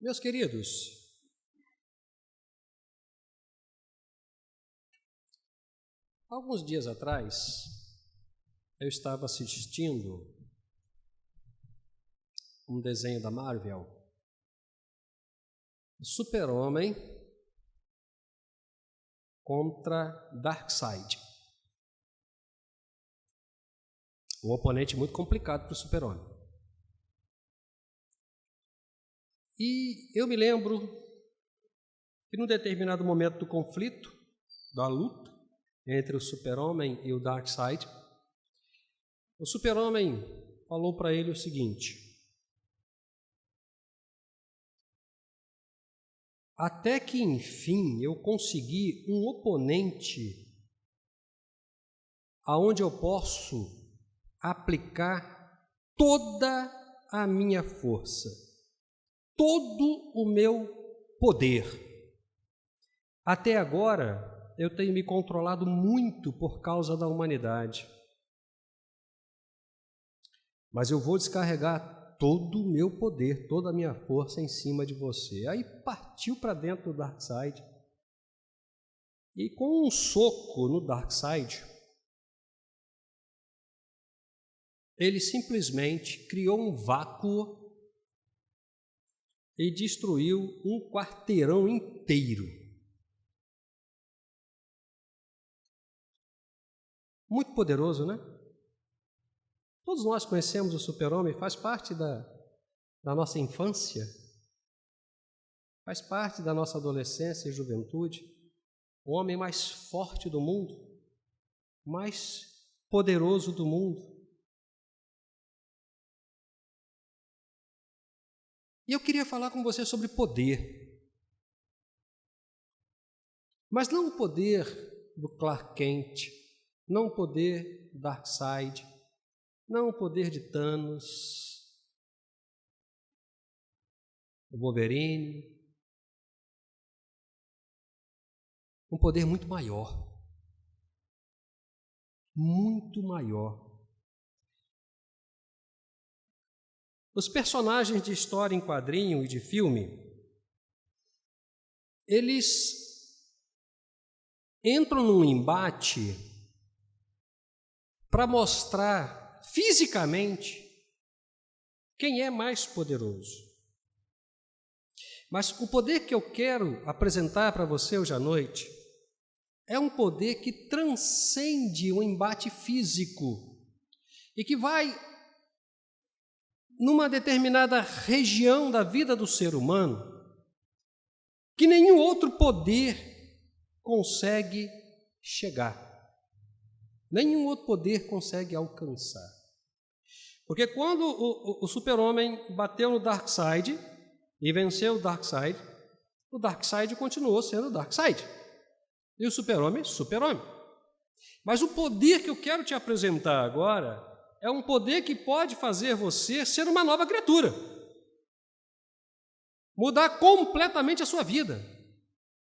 Meus queridos, alguns dias atrás, eu estava assistindo um desenho da Marvel, Super-Homem contra Darkseid. Um oponente muito complicado para o Super-Homem. E eu me lembro que num determinado momento do conflito, da luta entre o Super-Homem e o Darkseid, o Super-Homem falou para ele o seguinte: até que enfim eu consegui um oponente aonde eu posso aplicar toda a minha força, todo o meu poder. Até agora, eu tenho me controlado muito por causa da humanidade. Mas eu vou descarregar todo o meu poder, toda a minha força em cima de você. Aí partiu para dentro do Darkseid. E com um soco no Darkseid, ele simplesmente criou um vácuo e destruiu um quarteirão inteiro. Muito poderoso, né? Todos nós conhecemos o Super-Homem, faz parte da nossa infância, faz parte da nossa adolescência e juventude. O homem mais forte do mundo, mais poderoso do mundo. E eu queria falar com você sobre poder. Mas não o poder do Clark Kent, não o poder do Darkseid, não o poder de Thanos, o Wolverine. Um poder muito maior. Muito maior. Os personagens de história em quadrinho e de filme, eles entram num embate para mostrar fisicamente quem é mais poderoso. Mas o poder que eu quero apresentar para você hoje à noite é um poder que transcende o embate físico e que vai numa determinada região da vida do ser humano que nenhum outro poder consegue chegar. Nenhum outro poder consegue alcançar. Porque quando o Super-Homem bateu no Darkseid e venceu o Darkseid continuou sendo Darkseid. E o Super-Homem, Super-Homem. Mas o poder que eu quero te apresentar agora é um poder que pode fazer você ser uma nova criatura. Mudar completamente a sua vida,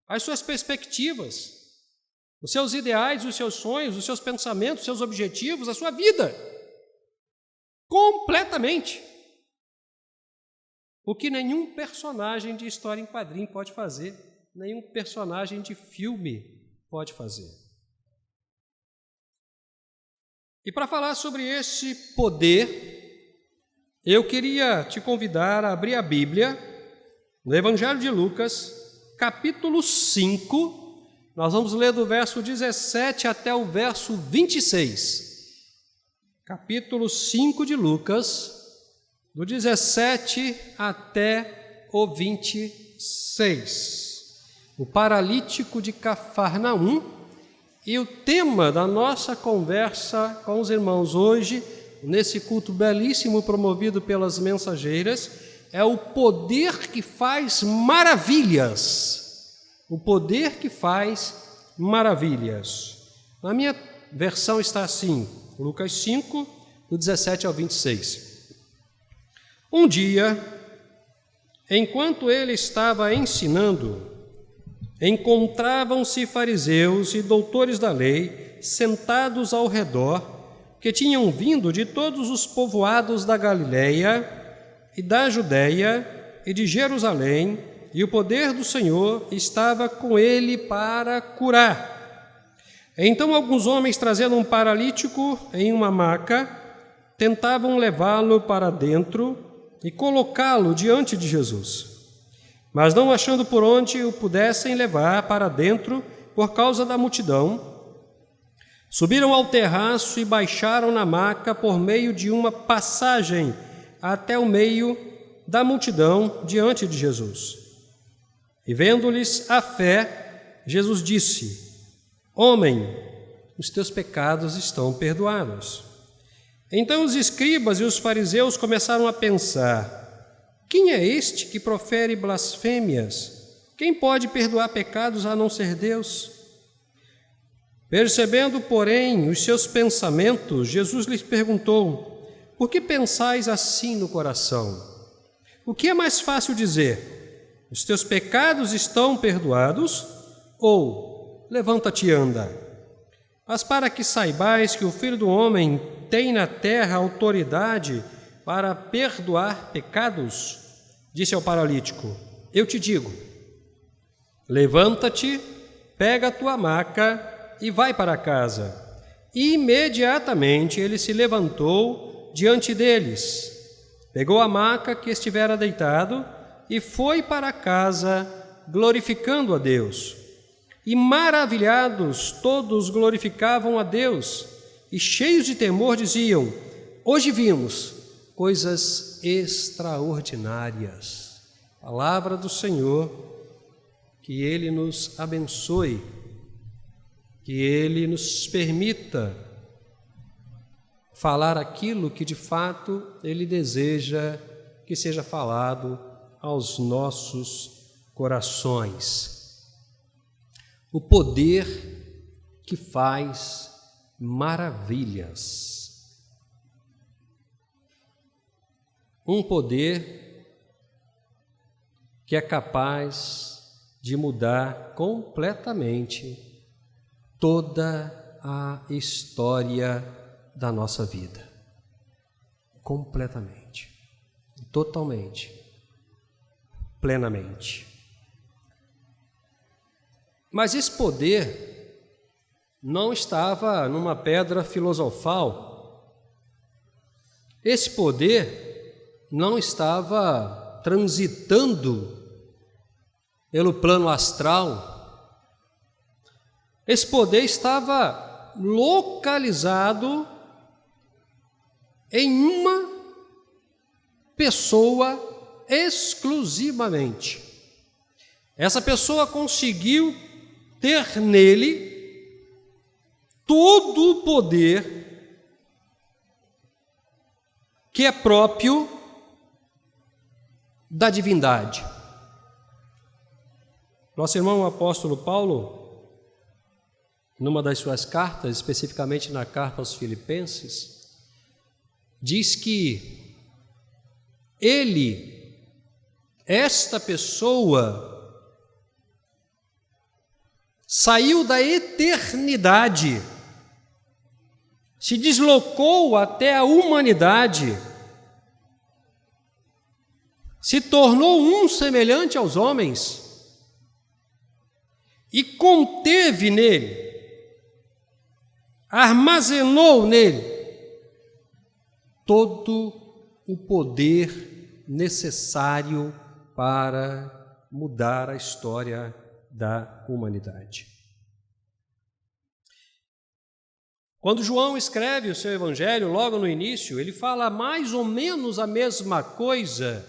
as suas perspectivas, os seus ideais, os seus sonhos, os seus pensamentos, os seus objetivos, a sua vida. Completamente. O que nenhum personagem de história em quadrinho pode fazer, nenhum personagem de filme pode fazer. E para falar sobre esse poder, eu queria te convidar a abrir a Bíblia no Evangelho de Lucas, capítulo 5, nós vamos ler do verso 17 até o verso 26. Capítulo 5 de Lucas, do 17 até o 26. O paralítico de Cafarnaum. E o tema da nossa conversa com os irmãos hoje, nesse culto belíssimo promovido pelas mensageiras, é o poder que faz maravilhas. O poder que faz maravilhas. Na minha versão está assim, Lucas 5, do 17 ao 26. Um dia, enquanto ele estava ensinando, encontravam-se fariseus e doutores da lei sentados ao redor, que tinham vindo de todos os povoados da Galileia e da Judéia e de Jerusalém, e o poder do Senhor estava com ele para curar. Então alguns homens, trazendo um paralítico em uma maca, tentavam levá-lo para dentro e colocá-lo diante de Jesus. Mas não achando por onde o pudessem levar para dentro por causa da multidão, subiram ao terraço e baixaram na maca por meio de uma passagem até o meio da multidão diante de Jesus. E vendo-lhes a fé, Jesus disse: Homem, os teus pecados estão perdoados. Então os escribas e os fariseus começaram a pensar: quem é este que profere blasfêmias? Quem pode perdoar pecados a não ser Deus? Percebendo, porém, os seus pensamentos, Jesus lhes perguntou: por que pensais assim no coração? O que é mais fácil dizer? Os teus pecados estão perdoados? Ou levanta-te e anda? Mas para que saibais que o Filho do Homem tem na terra autoridade para perdoar pecados, disse ao paralítico: eu te digo, levanta-te, pega a tua maca e vai para casa. E imediatamente ele se levantou diante deles, pegou a maca que estivera deitado e foi para casa, glorificando a Deus. E maravilhados, todos glorificavam a Deus, e cheios de temor diziam: hoje vimos coisas extraordinárias. Palavra do Senhor, que Ele nos abençoe, que Ele nos permita falar aquilo que de fato Ele deseja que seja falado aos nossos corações. O poder que faz maravilhas. Um poder que é capaz de mudar completamente toda a história da nossa vida. Completamente, totalmente, plenamente. Mas esse poder não estava numa pedra filosofal. Esse poder não estava transitando pelo plano astral. Esse poder estava localizado em uma pessoa exclusivamente. Essa pessoa conseguiu ter nele todo o poder que é próprio da divindade. Nosso irmão apóstolo Paulo, numa das suas cartas, especificamente na carta aos Filipenses, diz que ele, esta pessoa, saiu da eternidade, se deslocou até a humanidade, se tornou um semelhante aos homens e conteve nele, armazenou nele todo o poder necessário para mudar a história da humanidade. Quando João escreve o seu evangelho, logo no início, ele fala mais ou menos a mesma coisa,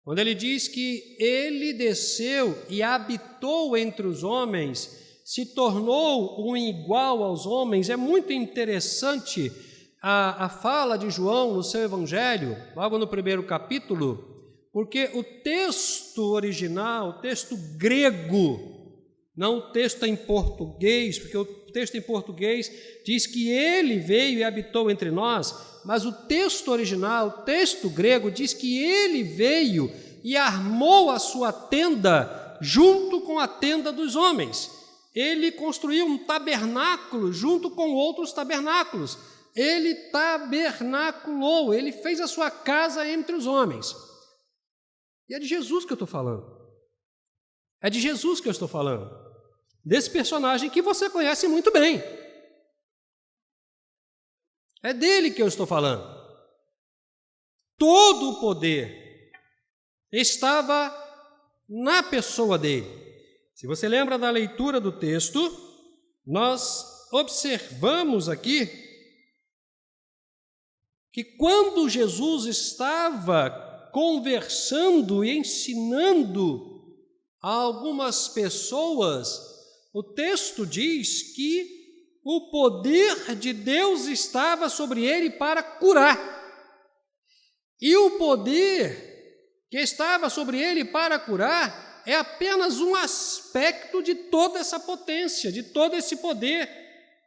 quando ele diz que ele desceu e habitou entre os homens, se tornou um igual aos homens. É muito interessante a fala de João no seu evangelho, logo no primeiro capítulo, porque o texto original, o texto grego, não o texto em português, porque o texto em português diz que ele veio e habitou entre nós, mas o texto original, o texto grego, diz que ele veio e armou a sua tenda junto com a tenda dos homens. Ele construiu um tabernáculo junto com outros tabernáculos. Ele tabernaculou, ele fez a sua casa entre os homens. E é de Jesus que eu estou falando. É de Jesus que eu estou falando. Desse personagem que você conhece muito bem. É dele que eu estou falando. Todo o poder estava na pessoa dele. Se você lembra da leitura do texto, nós observamos aqui que quando Jesus estava conversando e ensinando a algumas pessoas, o texto diz que o poder de Deus estava sobre ele para curar. E o poder que estava sobre ele para curar é apenas um aspecto de toda essa potência, de todo esse poder,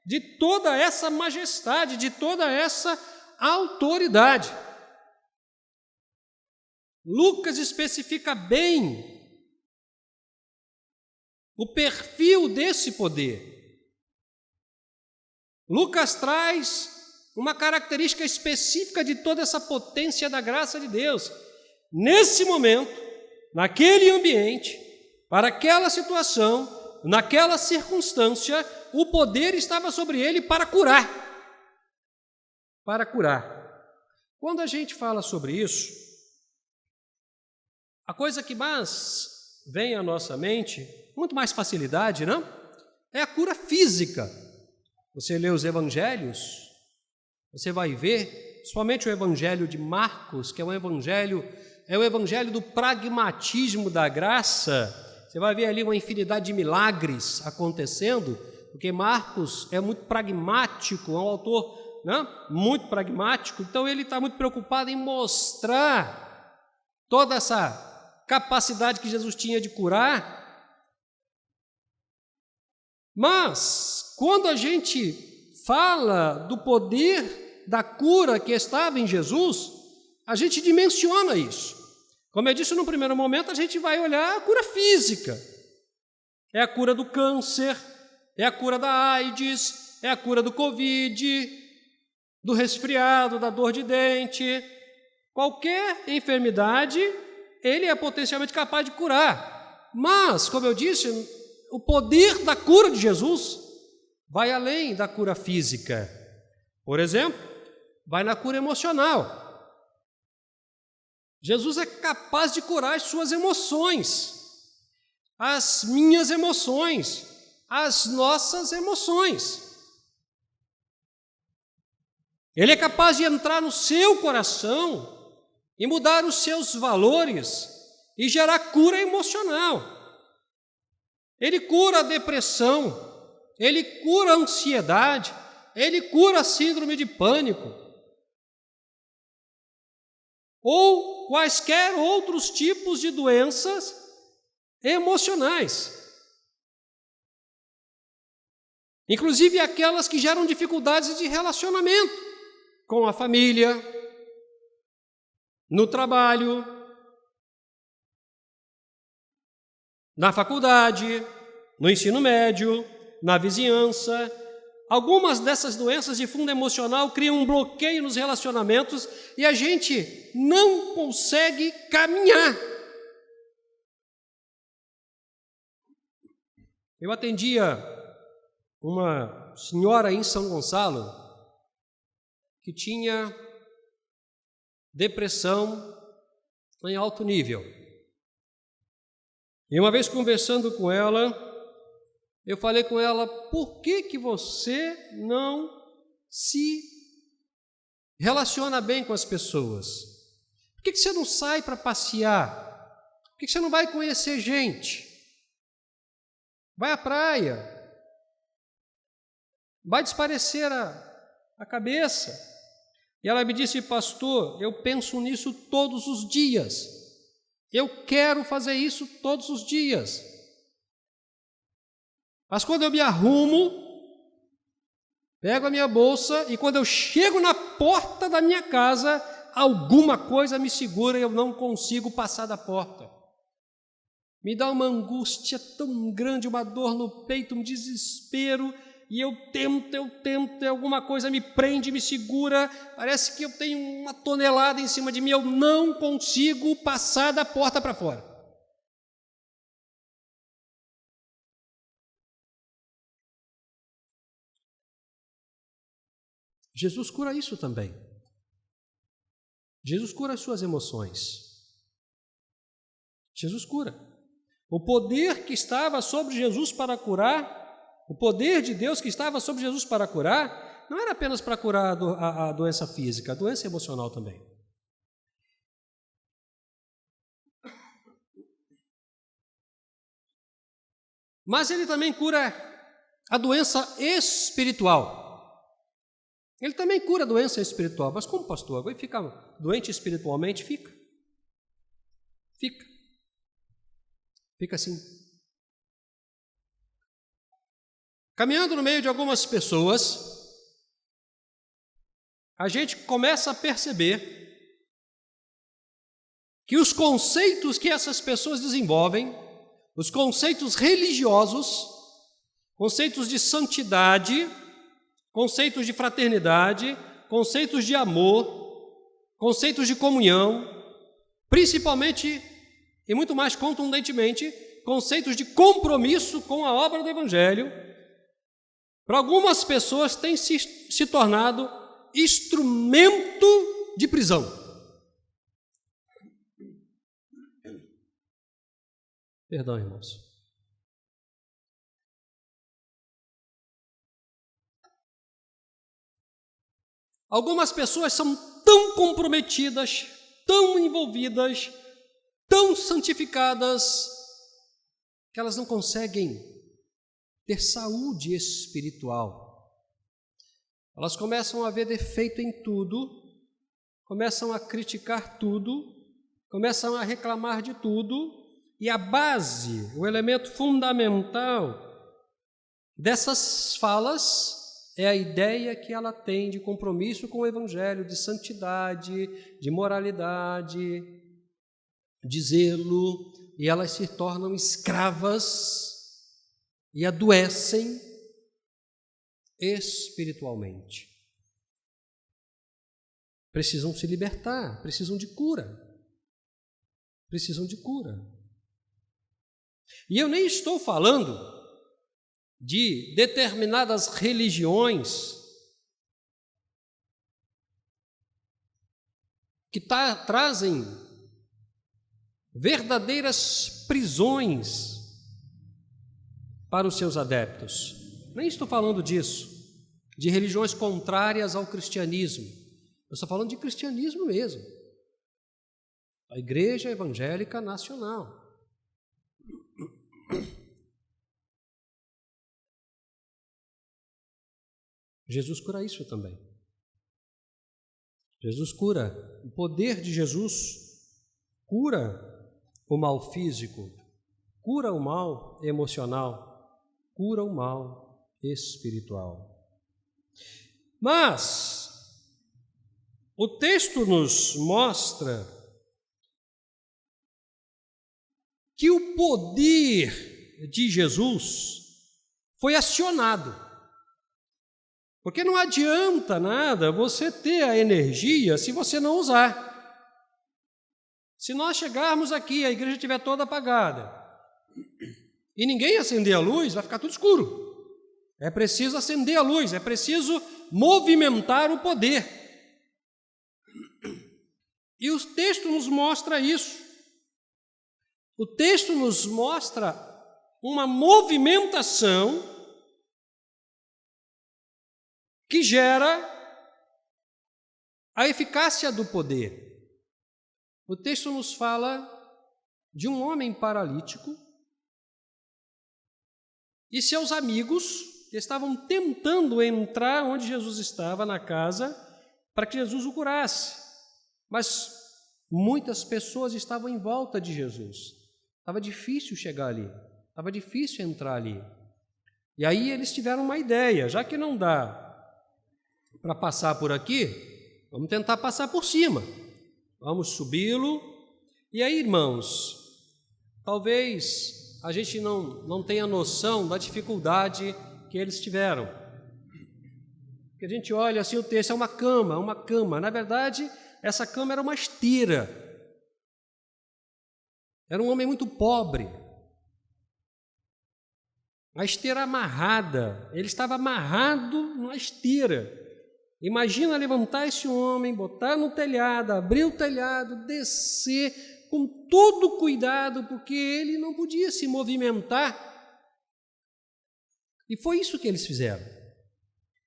de toda essa majestade, de toda essa autoridade. Lucas especifica bem o perfil desse poder. Lucas traz uma característica específica de toda essa potência da graça de Deus. Nesse momento, naquele ambiente, para aquela situação, naquela circunstância, o poder estava sobre ele para curar. Para curar. Quando a gente fala sobre isso, a coisa que mais vem à nossa mente, muito mais facilidade, não? É a cura física. Você lê os evangelhos, você vai ver, principalmente o evangelho de Marcos, que é o evangelho do pragmatismo da graça. Você vai ver ali uma infinidade de milagres acontecendo, porque Marcos é muito pragmático, é um autor, né, muito pragmático, então ele está muito preocupado em mostrar toda essa capacidade que Jesus tinha de curar. Mas, quando a gente fala do poder da cura que estava em Jesus, a gente dimensiona isso. Como eu disse no primeiro momento, a gente vai olhar a cura física. É a cura do câncer, é a cura da AIDS, é a cura do Covid, do resfriado, da dor de dente. Qualquer enfermidade, ele é potencialmente capaz de curar. Mas, como eu disse, o poder da cura de Jesus vai além da cura física. Por exemplo, vai na cura emocional. Jesus é capaz de curar as suas emoções, as minhas emoções, as nossas emoções. Ele é capaz de entrar no seu coração e mudar os seus valores e gerar cura emocional. Ele cura a depressão, ele cura a ansiedade, ele cura a síndrome de pânico, ou quaisquer outros tipos de doenças emocionais, inclusive aquelas que geram dificuldades de relacionamento com a família, no trabalho, na faculdade, no ensino médio, na vizinhança. Algumas dessas doenças de fundo emocional criam um bloqueio nos relacionamentos e a gente não consegue caminhar. Eu atendia uma senhora em São Gonçalo que tinha depressão em alto nível. E uma vez conversando com ela, eu falei com ela: por que você não se relaciona bem com as pessoas? Por que você não sai para passear? Por que você não vai conhecer gente? Vai à praia, vai desaparecer a cabeça. E ela me disse: pastor, eu penso nisso todos os dias. Eu quero fazer isso todos os dias. Mas quando eu me arrumo, pego a minha bolsa e quando eu chego na porta da minha casa, alguma coisa me segura e eu não consigo passar da porta. Me dá uma angústia tão grande, uma dor no peito, um desespero, e eu tento, e alguma coisa me prende, me segura, parece que eu tenho uma tonelada em cima de mim, eu não consigo passar da porta para fora. Jesus cura isso também. Jesus cura as suas emoções. Jesus cura. O poder que estava sobre Jesus para curar, o poder de Deus que estava sobre Jesus para curar, não era apenas para curar a doença física, a doença emocional também. Mas ele também cura a doença espiritual. Ele também cura a doença espiritual. Mas como, pastor? Agora fica doente espiritualmente? Fica. Fica assim. Caminhando no meio de algumas pessoas, a gente começa a perceber que os conceitos que essas pessoas desenvolvem, os conceitos religiosos, conceitos de santidade, conceitos de fraternidade, conceitos de amor, conceitos de comunhão, principalmente e muito mais contundentemente, conceitos de compromisso com a obra do Evangelho, para algumas pessoas tem se tornado instrumento de prisão. Perdão, irmãos. Algumas pessoas são tão comprometidas, tão envolvidas, tão santificadas, que elas não conseguem ter saúde espiritual. Elas começam a ver defeito em tudo, começam a criticar tudo, começam a reclamar de tudo, e a base, o elemento fundamental dessas falas é a ideia que ela tem de compromisso com o Evangelho, de santidade, de moralidade, de zelo, e elas se tornam escravas e adoecem espiritualmente. Precisam se libertar, precisam de cura. Precisam de cura. E eu nem estou falando de determinadas religiões que trazem verdadeiras prisões para os seus adeptos. Nem estou falando disso, de religiões contrárias ao cristianismo. Eu estou falando de cristianismo mesmo. A Igreja Evangélica Nacional. Jesus cura isso também. Jesus cura. O poder de Jesus cura o mal físico, cura o mal emocional, cura o mal espiritual. Mas o texto nos mostra que o poder de Jesus foi acionado. Porque não adianta nada você ter a energia se você não usar. Se nós chegarmos aqui, a igreja estiver toda apagada, e ninguém acender a luz, vai ficar tudo escuro. É preciso acender a luz, é preciso movimentar o poder. E o texto nos mostra isso. O texto nos mostra uma movimentação que gera a eficácia do poder. O texto nos fala de um homem paralítico e seus amigos que estavam tentando entrar onde Jesus estava, na casa, para que Jesus o curasse. Mas muitas pessoas estavam em volta de Jesus. Estava difícil chegar ali, estava difícil entrar ali. E aí eles tiveram uma ideia, já que não dá para passar por aqui, vamos tentar passar por cima. Vamos subi-lo. E aí, irmãos, talvez a gente não tenha noção da dificuldade que eles tiveram. Que a gente olha assim o texto, é uma cama. Na verdade, essa cama era uma esteira. Era um homem muito pobre. A esteira amarrada, ele estava amarrado na esteira. Imagina levantar esse homem, botar no telhado, abrir o telhado, descer com todo cuidado, porque ele não podia se movimentar. E foi isso que eles fizeram.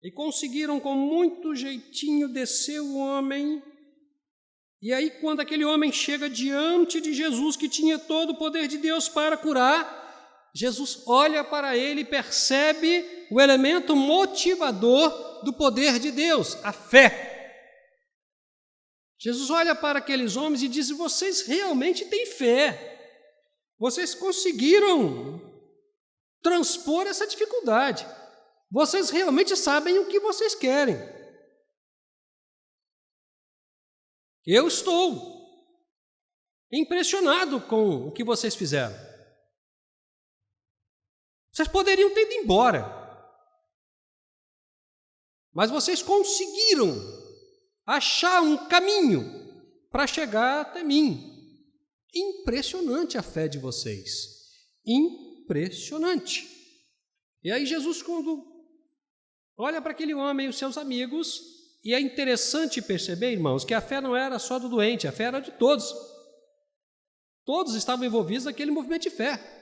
E conseguiram com muito jeitinho descer o homem. E aí, quando aquele homem chega diante de Jesus, que tinha todo o poder de Deus para curar, Jesus olha para ele e percebe o elemento motivador do poder de Deus, a fé. Jesus olha para aqueles homens e diz: vocês realmente têm fé. Vocês conseguiram transpor essa dificuldade. Vocês realmente sabem o que vocês querem. Eu estou impressionado com o que vocês fizeram. Vocês poderiam ter ido embora, mas vocês conseguiram achar um caminho para chegar até mim. Impressionante a fé de vocês, impressionante. E aí Jesus, quando olha para aquele homem e os seus amigos, e é interessante perceber, irmãos, que a fé não era só do doente, a fé era de todos. Todos estavam envolvidos naquele movimento de fé.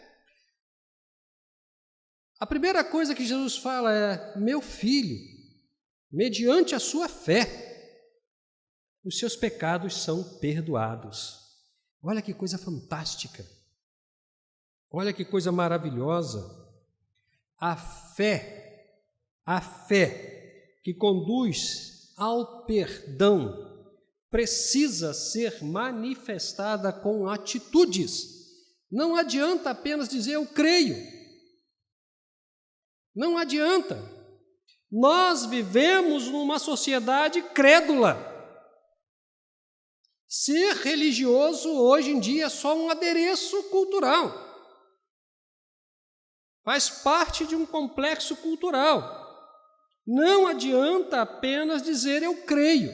A primeira coisa que Jesus fala é: meu filho, mediante a sua fé, os seus pecados são perdoados. Olha que coisa fantástica. Olha que coisa maravilhosa. A fé que conduz ao perdão precisa ser manifestada com atitudes. Não adianta apenas dizer eu creio. Não adianta. Nós vivemos numa sociedade crédula. Ser religioso hoje em dia é só um adereço cultural. Faz parte de um complexo cultural. Não adianta apenas dizer eu creio.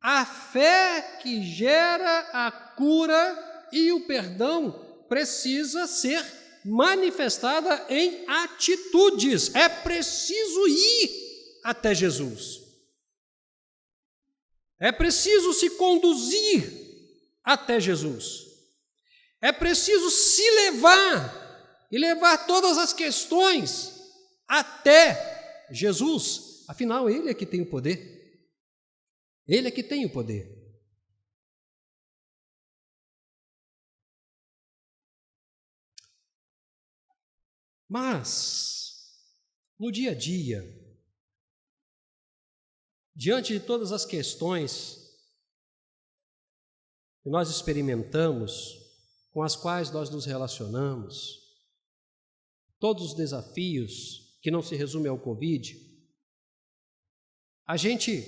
A fé que gera a cura e o perdão precisa ser manifestada em atitudes. É preciso ir até Jesus. É preciso se conduzir até Jesus. É preciso se levar e levar todas as questões até Jesus. Afinal, Ele é que tem o poder. Ele é que tem o poder. Mas, no dia a dia, diante de todas as questões que nós experimentamos, com as quais nós nos relacionamos, todos os desafios que não se resumem ao Covid, a gente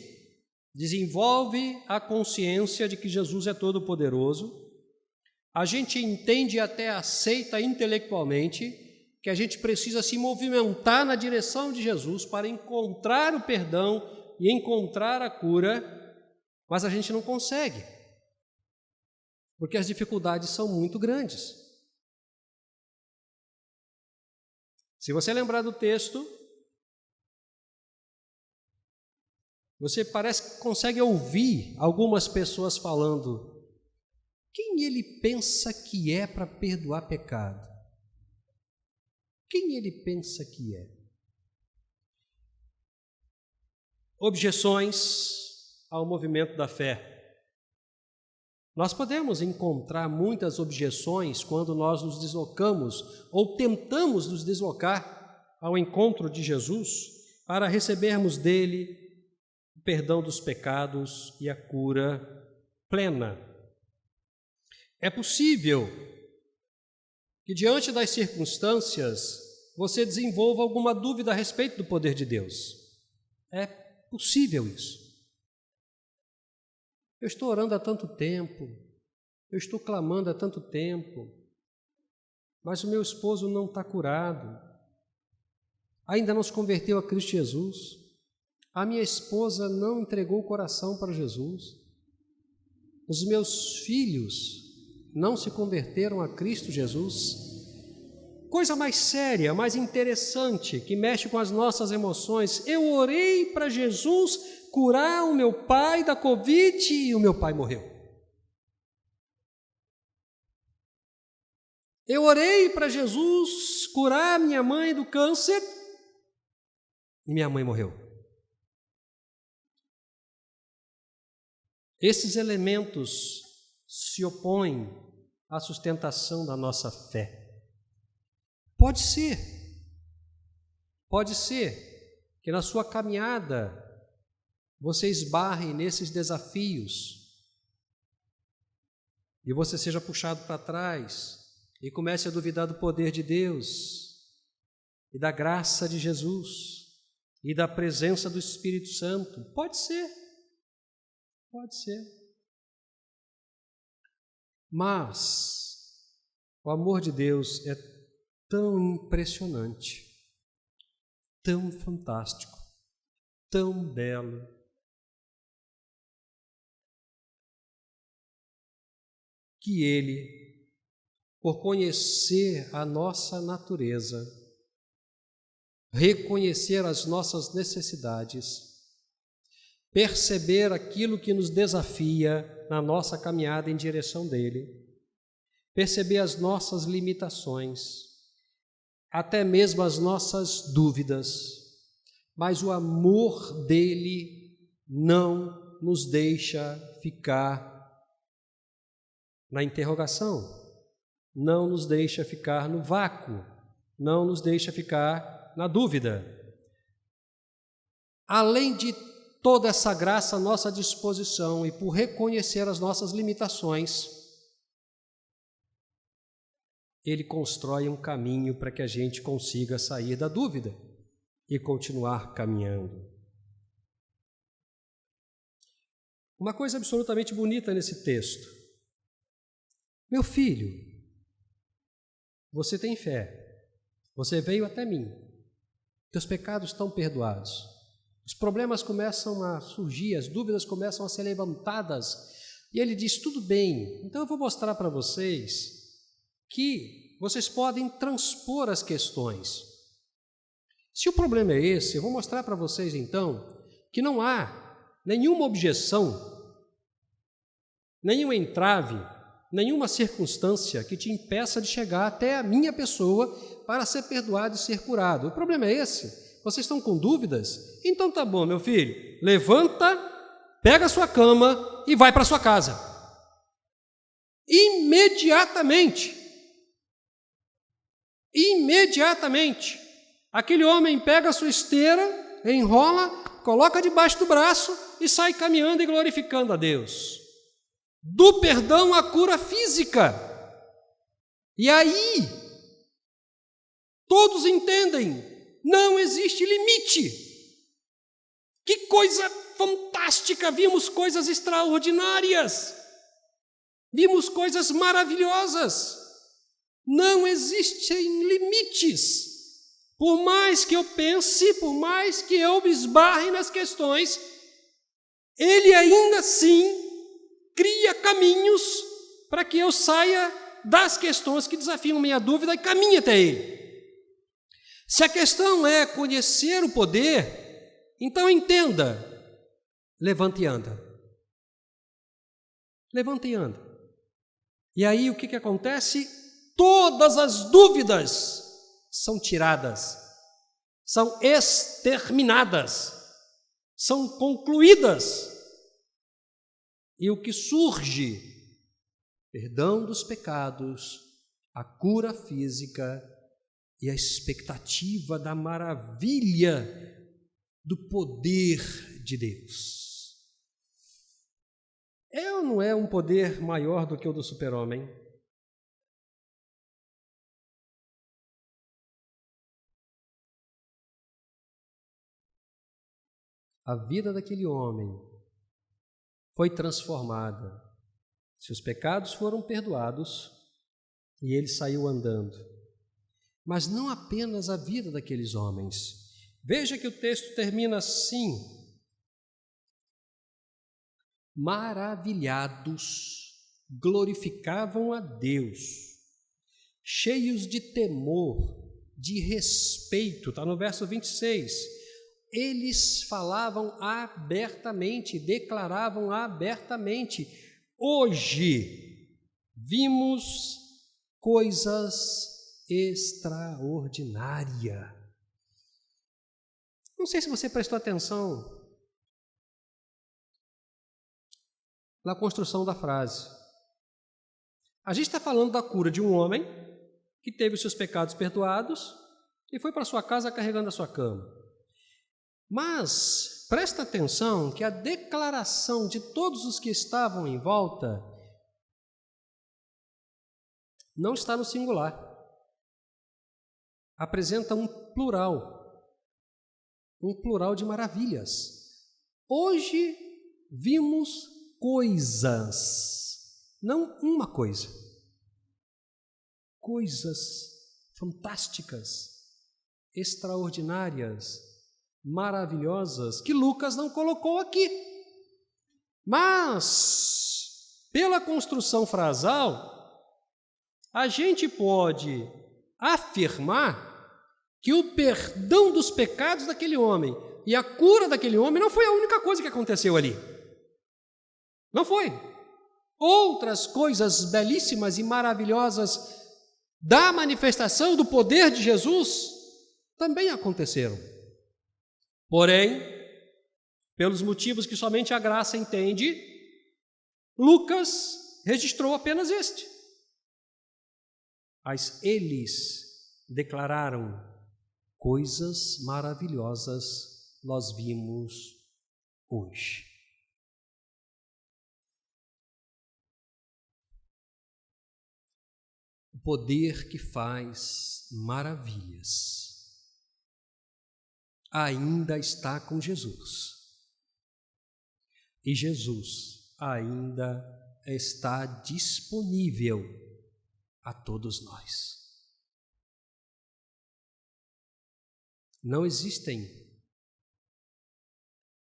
desenvolve a consciência de que Jesus é todo-poderoso, a gente entende e até aceita intelectualmente que a gente precisa se movimentar na direção de Jesus para encontrar o perdão e encontrar a cura, mas a gente não consegue, porque as dificuldades são muito grandes. Se você lembrar do texto, você parece que consegue ouvir algumas pessoas falando: quem ele pensa que é para perdoar pecado? Quem ele pensa que é? Objeções ao movimento da fé. Nós podemos encontrar muitas objeções quando nós nos deslocamos ou tentamos nos deslocar ao encontro de Jesus para recebermos dele o perdão dos pecados e a cura plena. É possível que diante das circunstâncias você desenvolva alguma dúvida a respeito do poder de Deus. É possível isso. Eu estou orando há tanto tempo, eu estou clamando há tanto tempo, mas o meu esposo não está curado, ainda não se converteu a Cristo Jesus, A minha esposa não entregou o coração para Jesus. Os meus filhos não se converteram a Cristo Jesus. Coisa mais séria, mais interessante, que mexe com as nossas emoções. Eu orei para Jesus curar o meu pai da Covid e o meu pai morreu. Eu orei para Jesus curar minha mãe do câncer e minha mãe morreu. Esses elementos se opõem à sustentação da nossa fé. Pode ser que na sua caminhada você esbarre nesses desafios e você seja puxado para trás e comece a duvidar do poder de Deus e da graça de Jesus e da presença do Espírito Santo. Pode ser. Mas o amor de Deus é tão impressionante, tão fantástico, tão belo, que Ele, por conhecer a nossa natureza, reconhecer as nossas necessidades, perceber aquilo que nos desafia na nossa caminhada em direção dele, perceber as nossas limitações, até mesmo as nossas dúvidas, mas o amor dele não nos deixa ficar na interrogação, não nos deixa ficar no vácuo, não nos deixa ficar na dúvida. Além de toda essa graça à nossa disposição e por reconhecer as nossas limitações, Ele constrói um caminho para que a gente consiga sair da dúvida e continuar caminhando. Uma coisa absolutamente bonita nesse texto. Meu filho, você tem fé, você veio até mim, teus pecados estão perdoados. Os problemas começam a surgir, as dúvidas começam a ser levantadas. E ele diz, tudo bem, então eu vou mostrar para vocês que vocês podem transpor as questões. Se o problema é esse, eu vou mostrar para vocês então que não há nenhuma objeção, nenhum entrave, nenhuma circunstância que te impeça de chegar até a minha pessoa para ser perdoado e ser curado. O problema é esse? Vocês estão com dúvidas? Então tá bom, meu filho, levanta, pega a sua cama e vai para sua casa. Imediatamente, aquele homem pega a sua esteira, enrola, coloca debaixo do braço e sai caminhando e glorificando a Deus. Do perdão à cura física. E aí, todos entendem, não existe limite. Que coisa fantástica! Vimos coisas extraordinárias. Vimos coisas maravilhosas. Não existem limites. Por mais que eu pense, por mais que eu me esbarre nas questões, Ele ainda assim cria caminhos para que eu saia das questões que desafiam minha dúvida e caminhe até Ele. Se a questão é conhecer o poder, então entenda, levanta e anda. Levanta e anda. E aí o que acontece? Todas as dúvidas são tiradas, são exterminadas, são concluídas. E o que surge? Perdão dos pecados, a cura física e a expectativa da maravilha do poder de Deus. É ou não é um poder maior do que o do super-homem? A vida daquele homem foi transformada. Seus pecados foram perdoados e ele saiu andando. Mas não apenas a vida daqueles homens. Veja que o texto termina assim: maravilhados, glorificavam a Deus, cheios de temor, de respeito. Está no verso 26. Eles falavam abertamente, declaravam abertamente: hoje vimos coisas extraordinárias. Não sei se você prestou atenção na construção da frase. A gente está falando da cura de um homem que teve os seus pecados perdoados e foi para sua casa carregando a sua cama. Mas presta atenção que a declaração de todos os que estavam em volta não está no singular. Apresenta um plural de maravilhas. Hoje vimos coisas, não uma coisa. Coisas fantásticas, extraordinárias, maravilhosas, que Lucas não colocou aqui. Mas, pela construção frasal, a gente pode afirmar que o perdão dos pecados daquele homem e a cura daquele homem não foi a única coisa que aconteceu ali. Não foi. Outras coisas belíssimas e maravilhosas da manifestação do poder de Jesus também aconteceram. Porém, pelos motivos que somente a graça entende, Lucas registrou apenas este. Mas eles declararam: coisas maravilhosas nós vimos hoje. O poder que faz maravilhas ainda está com Jesus. E Jesus ainda está disponível a todos nós. Não existem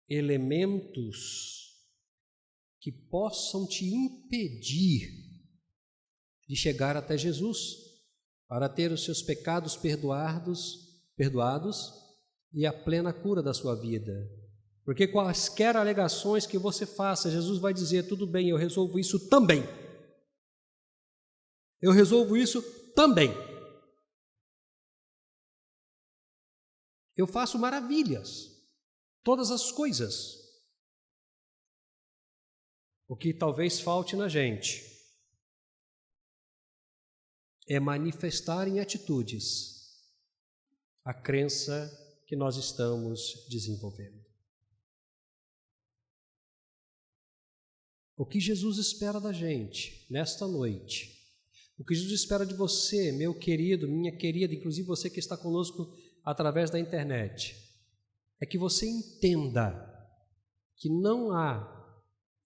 elementos que possam te impedir de chegar até Jesus para ter os seus pecados perdoados e a plena cura da sua vida. Porque quaisquer alegações que você faça, Jesus vai dizer: tudo bem, eu resolvo isso também. Eu resolvo isso também. Eu faço maravilhas, todas as coisas. O que talvez falte na gente é manifestar em atitudes a crença que nós estamos desenvolvendo. O que Jesus espera da gente nesta noite, o que Jesus espera de você, meu querido, minha querida, inclusive você que está conosco através da internet, é que você entenda que não há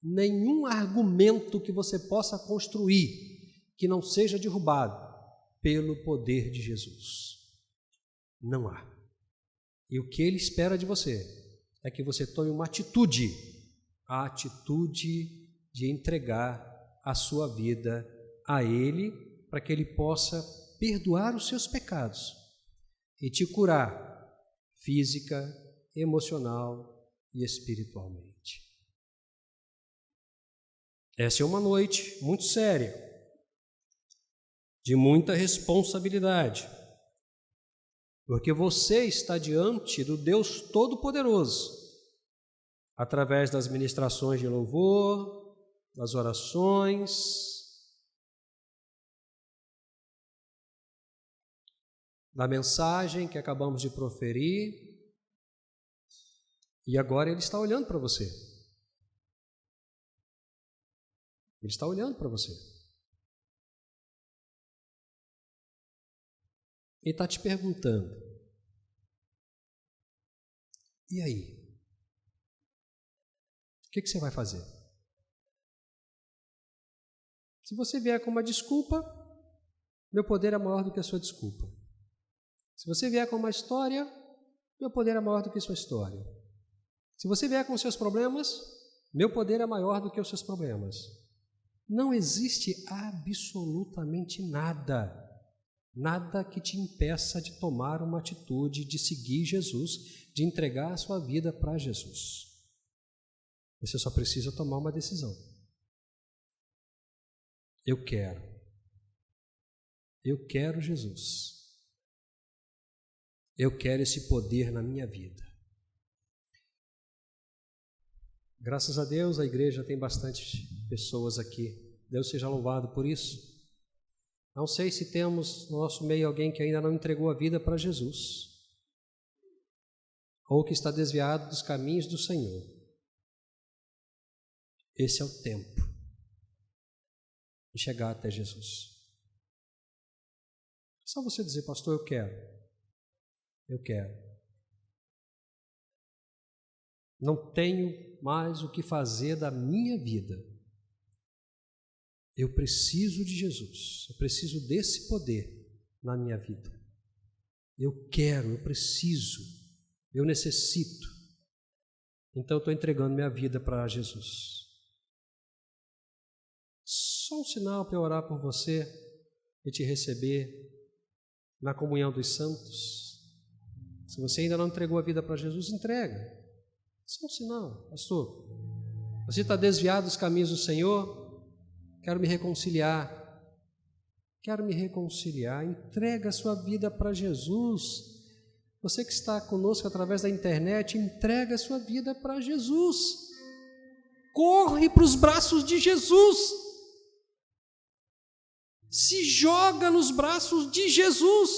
nenhum argumento que você possa construir que não seja derrubado pelo poder de Jesus. Não há. E o que Ele espera de você é que você tome uma atitude, a atitude de entregar a sua vida a Ele, para que Ele possa perdoar os seus pecados e te curar física, emocional e espiritualmente. Essa é uma noite muito séria, de muita responsabilidade, porque você está diante do Deus Todo-Poderoso, através das ministrações de louvor, das orações, da mensagem que acabamos de proferir, e agora Ele está olhando para você. Ele está olhando para você. Ele está te perguntando: e aí? O que você vai fazer? Se você vier com uma desculpa, meu poder é maior do que a sua desculpa. Se você vier com uma história, meu poder é maior do que a sua história. Se você vier com seus problemas, Meu poder é maior do que os seus problemas. Não existe absolutamente nada que te impeça de tomar uma atitude, de seguir Jesus, de entregar a sua vida para Jesus. Você só precisa tomar uma decisão. Eu quero Jesus. Eu quero esse poder na minha vida. Graças a Deus, a igreja tem bastante pessoas aqui. Deus seja louvado por isso. Não sei se temos no nosso meio alguém que ainda não entregou a vida para Jesus, ou que está desviado dos caminhos do Senhor. Esse é o tempo de chegar até Jesus. É só você dizer, pastor, eu quero. Não tenho mais o que fazer da minha vida. Eu preciso de Jesus. Eu preciso desse poder na minha vida. Eu quero, eu preciso, eu necessito. Então eu estou entregando minha vida para Jesus. Só um sinal para eu orar por você e te receber na comunhão dos santos. Se você ainda não entregou a vida para Jesus, entrega. Isso é um sinal, pastor. Você está desviado dos caminhos do Senhor? Quero me reconciliar. Entrega a sua vida para Jesus. Você que está conosco através da internet, entrega a sua vida para Jesus. Corre para os braços de Jesus. Se joga nos braços de Jesus.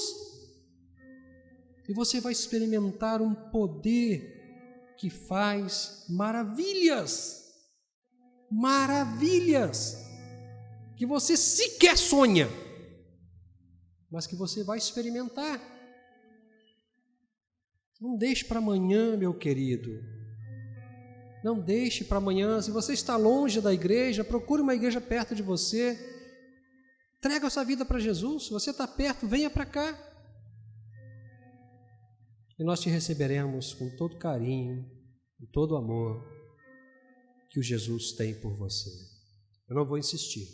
E você vai experimentar um poder que faz maravilhas, que você sequer sonha, mas que você vai experimentar. Não deixe para amanhã, meu querido. Não deixe para amanhã. Se você está longe da igreja, procure uma igreja perto de você. Entrega a sua vida para Jesus. Se você está perto, venha para cá. E nós te receberemos com todo carinho, com todo amor que o Jesus tem por você. Eu não vou insistir.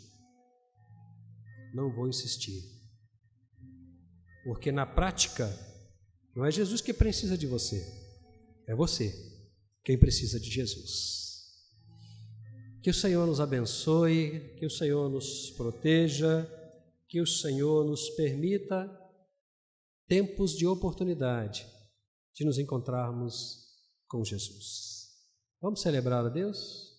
Porque na prática, não é Jesus que precisa de você, é você quem precisa de Jesus. Que o Senhor nos abençoe, que o Senhor nos proteja, que o Senhor nos permita tempos de oportunidade de nos encontrarmos com Jesus. Vamos celebrar a Deus?